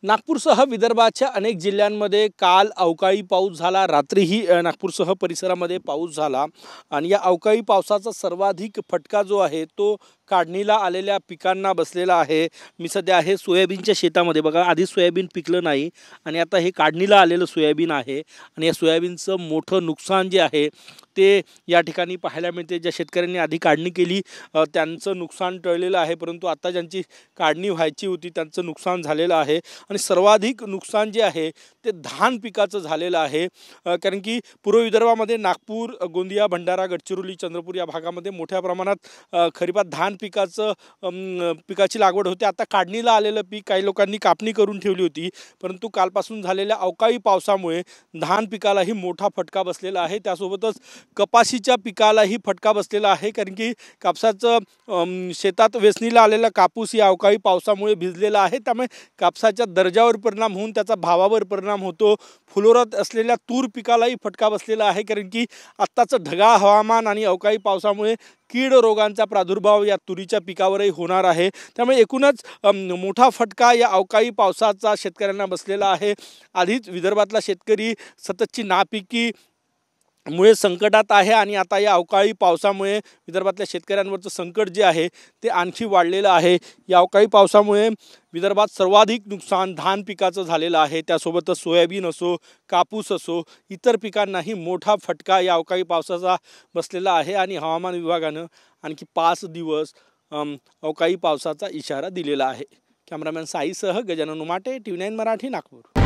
नागपूरसह विदर्भाच्या अनेक जिल्ह्यांमध्ये काल अवकाळी पाऊस झाला। रात्रीही नागपूरसह परिसरामध्ये पाऊस झाला आणि या अवकाळी पावसाचा सर्वाधिक फटका जो आहे तो काढणीला आलेल्या पिकांना बसलेला आहे। मी सध्या आहे सोयाबीनच्या शेतामध्ये। बघा, आधी सोयाबीन पिकलं नाही आणि आता हे काढणीला आलेलं सोयाबीन आहे आणि या सोयाबीनचं मोठं नुकसान जे आहे ते या ठिकाणी पाहायला मिळते। ज्या शेतकऱ्यांनी आधी काढणी केली त्यांचं नुकसान टळलेलं आहे, परंतु आता ज्यांची काढणी व्हायची होती त्यांचं नुकसान झालेलं आहे आणि सर्वाधिक नुकसान जे आहे ते धान पिकाचं झालेलं आहे। कारण की पूर्व विदर्भामध्ये नागपूर, गोंदिया, भंडारा, गडचिरोली, चंद्रपूर या भागामध्ये मोठ्या प्रमाणात खरीपात धान पिकाची लागवड होते। आता काढणीला आलेलं पीक काही लोकांनी कापणी करून ठेवली होती, परंतु कालपासून झालेल्या अवकाळी पावसामुळे धान पिकालाही मोठा फटका बसलेला आहे। त्यासोबतच कपाशीच्या पिकालाही फटका बसलेला आहे, कारण की कापसाचं शेतात वेचणीला आलेला कापूस या अवकाळी पावसामुळे भिजलेला आहे। त्यामुळे कापसाच्या दर्जावर परिणाम होऊन त्याचा भावावर परिणाम होतो। फुलोऱ्यात असलेल्या तूर पिकालाही फटका बसलेला आहे, कारण की आत्ताचं ढगाळ हवामान आणि अवकाळी पावसामुळे कीड रोगांचा प्रादुर्भाव या तुरीच्या पिकावरही होणार आहे। त्यामुळे एकूणच मोठा फटका या अवकाळी पावसाचा शेतकऱ्यांना बसलेला आहे। आधीच विदर्भातला शेतकरी सततची नापिकी मुळे संकटात आहे आणि आता या अवकाळी पावसामुळे विदर्भातल्या शेतकऱ्यांवरचं संकट जे आहे ते आणखी वाढलेलं आहे। या अवकाळी पावसामुळे विदर्भात सर्वाधिक नुकसान धान पिकाचं झालेलं आहे। त्यासोबतच सोयाबीन असो, कापूस असो, इतर पिकांनाही मोठा फटका या अवकाळी पावसाचा बसलेला आहे आणि हवामान विभागानं आणखी 5 दिवस अवकाळी पावसाचा इशारा दिलेला आहे। कॅमेरामॅन साईसह गजानन उमाटे, TV9 मराठी, नागपूर।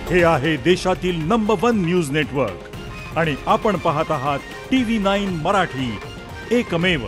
हे आहे देशातील नंबर 1 न्यूज नेटवर्क आणि आपण पाहत आहात TV9 मराठी, एकमेव।